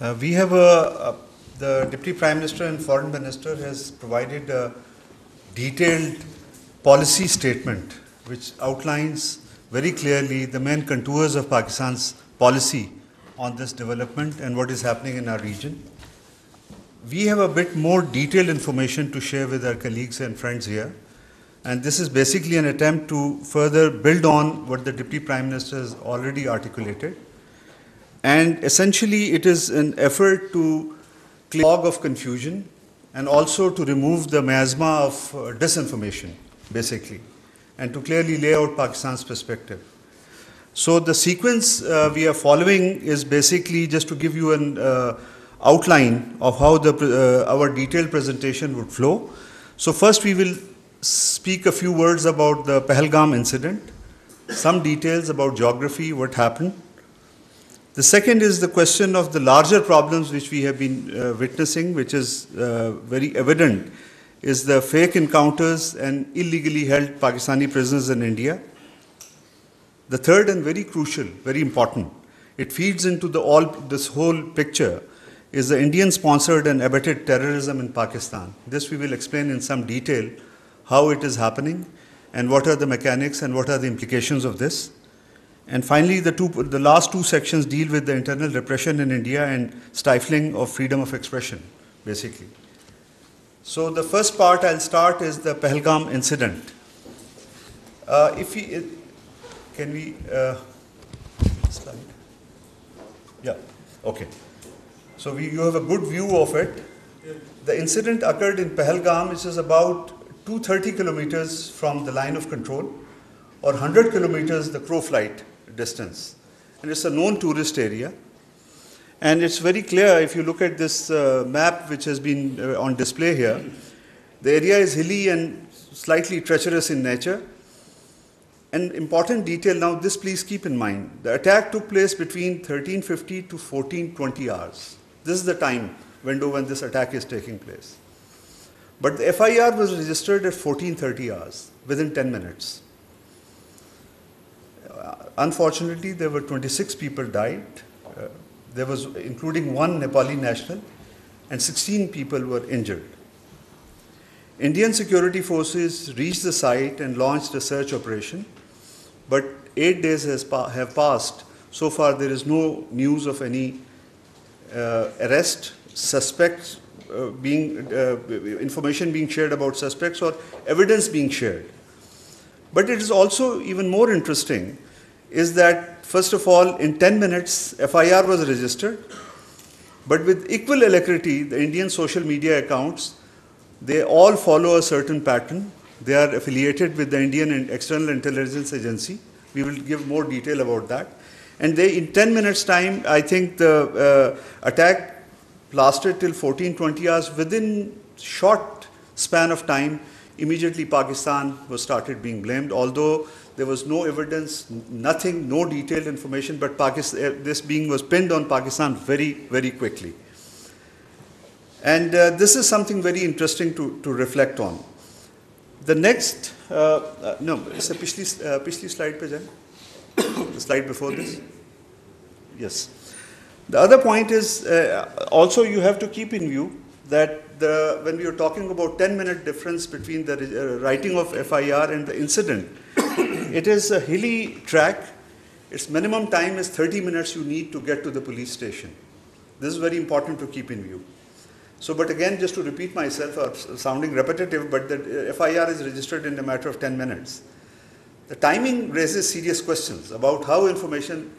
We have the Deputy Prime Minister and Foreign Minister has provided a detailed policy statement which outlines very clearly the main contours of Pakistan's policy on this development and what is happening in our region. We have a bit more detailed information to share with our colleagues and friends here, and this is basically an attempt to further build on what the Deputy Prime Minister has already articulated. And essentially, it is an effort to clear the fog of confusion and also to remove the miasma of disinformation, basically, and to clearly lay out Pakistan's perspective. So the sequence we are following is basically just to give you an outline of how our detailed presentation would flow. So first we will speak a few words about the Pehalgam incident, some details about geography, what happened. The second is the question of the larger problems which we have been witnessing, which is very evident, is the fake encounters and illegally held Pakistani prisoners in India. The third and very crucial, very important, it feeds into this whole picture, is the Indian-sponsored and abetted terrorism in Pakistan. This we will explain in some detail how it is happening and what are the mechanics and what are the implications of this. And finally, the last two sections deal with the internal repression in India and stifling of freedom of expression, basically. So the first part I'll start is the Pehalgam incident. Can we slide? Yeah, okay. So you have a good view of it. The incident occurred in Pehalgam, which is about 230 kilometers from the line of control, or 100 kilometers the crow flight distance. And it's a known tourist area. And it's very clear if you look at this map which has been on display here. The area is hilly and slightly treacherous in nature. An important detail now, this please keep in mind. The attack took place between 1350 to 1420 hours. This is the time window when this attack is taking place. But the FIR was registered at 1430 hours, within 10 minutes. Unfortunately, there were 26 people died. There was, including one Nepali national, and 16 people were injured. Indian security forces reached the site and launched a search operation, but 8 days have passed. So far, there is no news of any arrest, suspects information being shared about suspects or evidence being shared. But it is also even more interesting is that, first of all, in 10 minutes, FIR was registered, but with equal alacrity, the Indian social media accounts, they all follow a certain pattern. They are affiliated with the Indian External Intelligence Agency. We will give more detail about that. And they, in 10 minutes time, I think the attack lasted till 1420 hours. Within short span of time, immediately Pakistan was started being blamed, although there was no evidence, nothing, no detailed information, but this being was pinned on Pakistan very, very quickly. And this is something very interesting to reflect on. The next, no, it's a pichli slide pe jaye. The slide before this. Yes. The other point is also you have to keep in view that when we are talking about 10-minute difference between the writing of FIR and the incident, it is a hilly track. Its minimum time is 30 minutes you need to get to the police station. This is very important to keep in view. So, but again, just to repeat myself, sounding repetitive, but the FIR is registered in a matter of 10 minutes. The timing raises serious questions about how information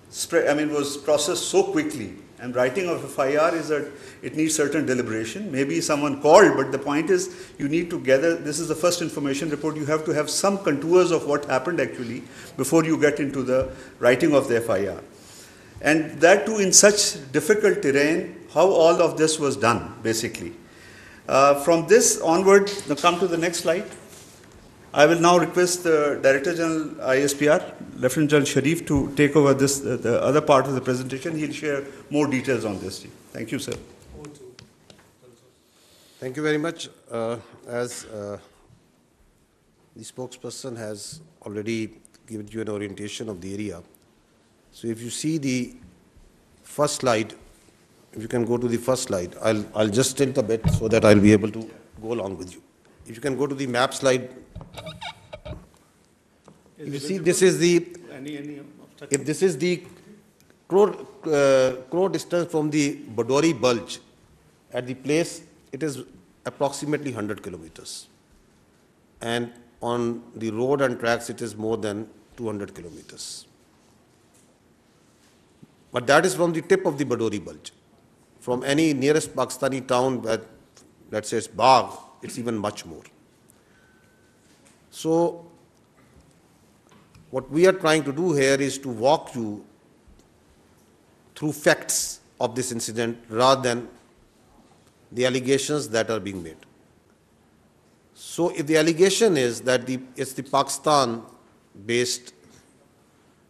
was processed so quickly. And writing of FIR is that it needs certain deliberation. Maybe someone called, but the point is you need to gather, this is the first information report, you have to have some contours of what happened actually before you get into the writing of the FIR. And that too in such difficult terrain, how all of this was done, basically. From this onward, now come to the next slide. I will now request the Director General ISPR, Lieutenant General Sharif, to take over this, the other part of the presentation. He'll share more details on this. Thank you, sir. Thank you very much. As the spokesperson has already given you an orientation of the area. So if you see the first slide, If you can go to the first slide, I'll just tilt a bit so that I'll be able to go along with you. If you can go to the map slide. If you see, this is the, if this is the crow distance from the Badori Bulge at the place, it is approximately 100 kilometers. And on the road and tracks, it is more than 200 kilometers. But that is from the tip of the Badori Bulge. From any nearest Pakistani town, let's say it's Bagh, it's even much more. So, what we are trying to do here is to walk you through facts of this incident rather than the allegations that are being made. So, if the allegation is that it's the Pakistan-based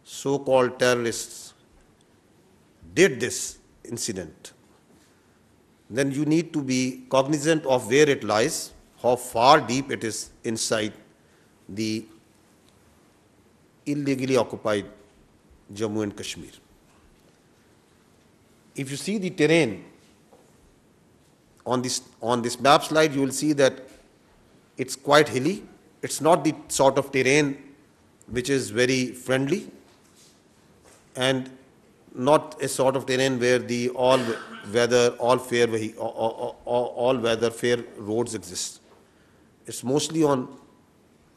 so-called terrorists did this incident, then you need to be cognizant of where it lies, how far deep it is inside the illegally occupied Jammu and Kashmir. If you see the terrain on this map slide, you will see that it's quite hilly. It's not the sort of terrain which is very friendly, and not a sort of terrain where the all-weather fair roads exist. It's mostly on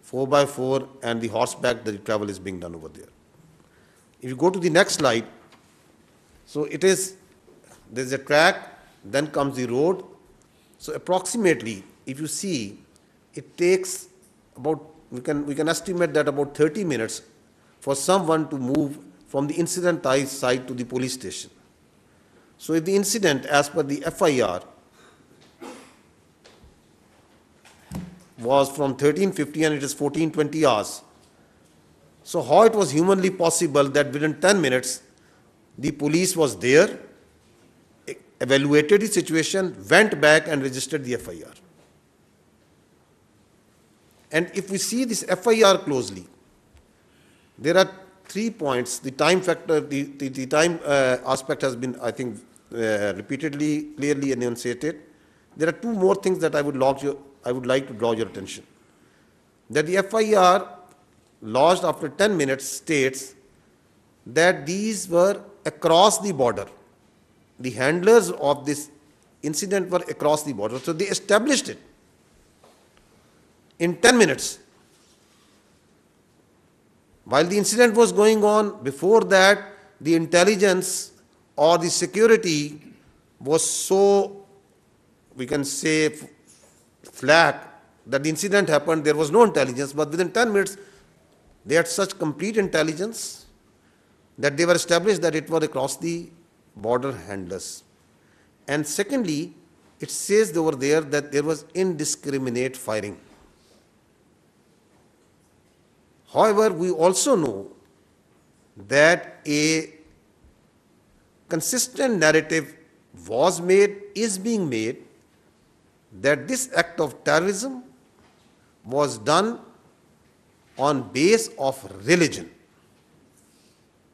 4x4 and the horseback that the travel is being done over there. If you go to the next slide, so there's a track, then comes the road. So approximately, if you see, it takes about, we can estimate that about 30 minutes for someone to move from the incident site to the police station. So if the incident, as per the FIR, was from 1350 and it is 1420 hours. So how it was humanly possible that within 10 minutes, the police was there, evaluated the situation, went back and registered the FIR. And if we see this FIR closely, there are 3 points. The time factor, the time aspect has been, I think, repeatedly, clearly enunciated. There are 2 more things that I would like to draw your attention. That the FIR lodged after 10 minutes states that these were across the border. The handlers of this incident were across the border. So they established it in 10 minutes. While the incident was going on, before that, the intelligence or the security was so, we can say, flat that the incident happened, there was no intelligence, but within 10 minutes, they had such complete intelligence that they were established that it was across the border handlers. And secondly, it says over there that there was indiscriminate firing. However, we also know that a consistent narrative was made, is being made, that this act of terrorism was done on base of religion,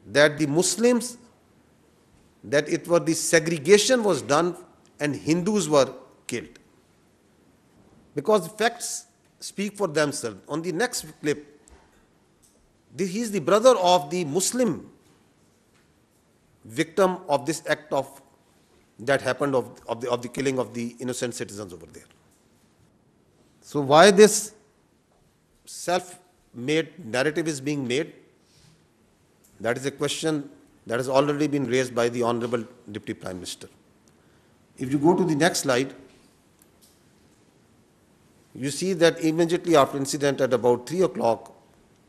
that the Muslims, that it was the segregation was done and Hindus were killed. Because the facts speak for themselves. On the next clip, he is the brother of the Muslim victim of this act of that happened of the killing of the innocent citizens over there. So why this self-made narrative is being made? That is a question that has already been raised by the Honorable Deputy Prime Minister. If you go to the next slide, you see that immediately after incident at about 3 o'clock,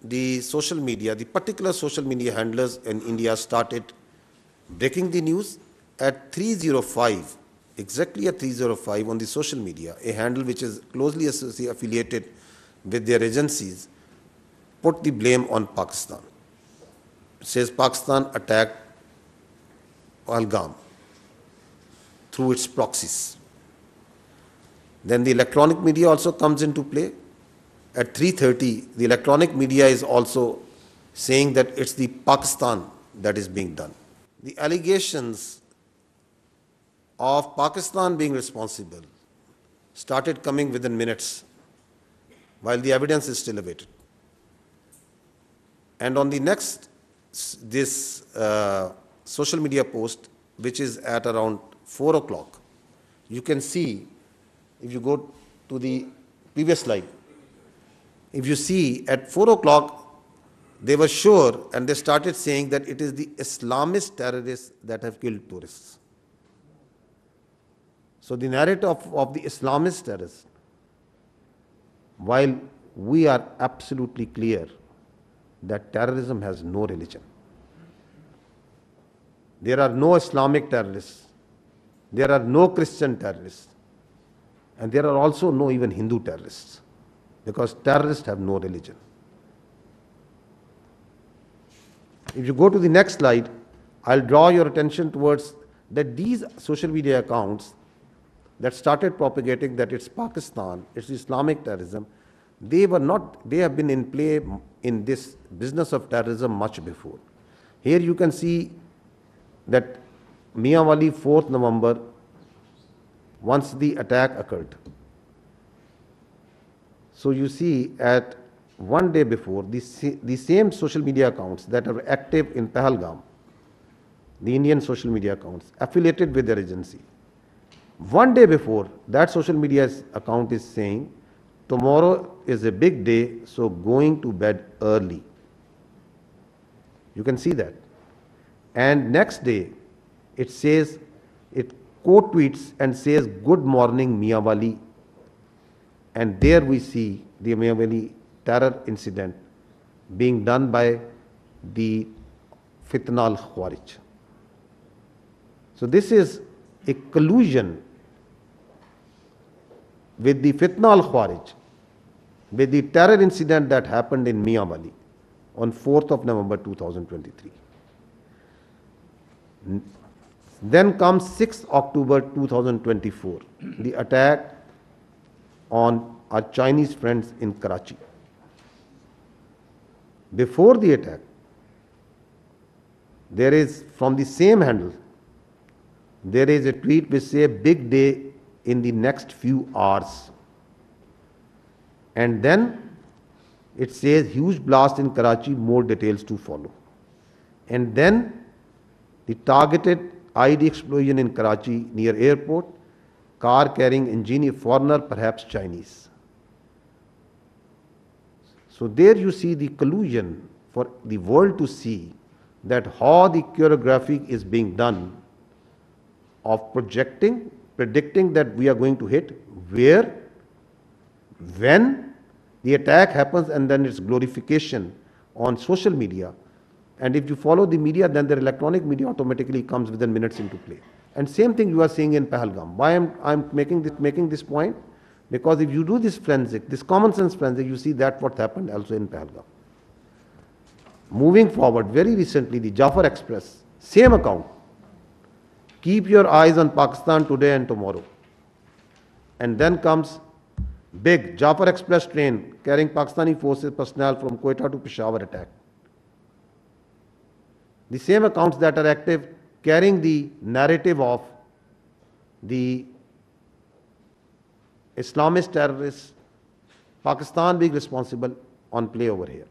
the social media, the particular social media handlers in India started breaking the news. At 3:05, exactly at 3:05 on the social media, a handle which is closely affiliated with their agencies put the blame on Pakistan. It says Pakistan attacked Pehalgam through its proxies. Then the electronic media also comes into play. At 3:30, the electronic media is also saying that it's the Pakistan that is being done. The allegations of Pakistan being responsible started coming within minutes, while the evidence is still awaited. And on the next, this social media post, which is at around 4 o'clock, you can see, if you go to the previous slide, if you see at 4 o'clock, they were sure and they started saying that it is the Islamist terrorists that have killed tourists. So the narrative of the Islamist terrorists, while we are absolutely clear that terrorism has no religion. There are no Islamic terrorists. There are no Christian terrorists. And there are also no even Hindu terrorists, because terrorists have no religion. If you go to the next slide, I'll draw your attention towards that these social media accounts that started propagating that it's Pakistan, it's Islamic terrorism, they have been in play in this business of terrorism much before. Here you can see that Mianwali, 4th November, once the attack occurred. So you see at one day before, the same social media accounts that are active in Pehalgam, the Indian social media accounts affiliated with their agency, one day before, that social media account is saying, tomorrow is a big day, so going to bed early. You can see that. And next day, it says, it quote tweets and says, good morning, Mianwali. And there we see the Mianwali terror incident being done by the Fitna al-Khawarij. So this is a collusion with the Fitna al-Khawarij, with the terror incident that happened in Mianwali on 4th of November 2023. Then comes 6th October 2024, the attack on our Chinese friends in Karachi. Before the attack, there is, from the same handle, there is a tweet which says, big day in the next few hours. And then it says, huge blast in Karachi, more details to follow. And then the targeted ID explosion in Karachi near airport, car carrying engineer, foreigner, perhaps Chinese. So there you see the collusion for the world to see that how the choreography is being done of predicting that we are going to hit, where, when the attack happens, and then its glorification on social media. And if you follow the media, then the electronic media automatically comes within minutes into play. And same thing you are seeing in Pehalgam. Why I'm making this point? Because if you do this forensic, this common sense forensic, you see that what happened also in Pehalgam. Moving forward, very recently, the Jafar Express, same account. Keep your eyes on Pakistan today and tomorrow. And then comes big Jafar Express train carrying Pakistani forces personnel from Quetta to Peshawar attack. The same accounts that are active carrying the narrative of the Islamist terrorists, Pakistan being responsible, on play over here.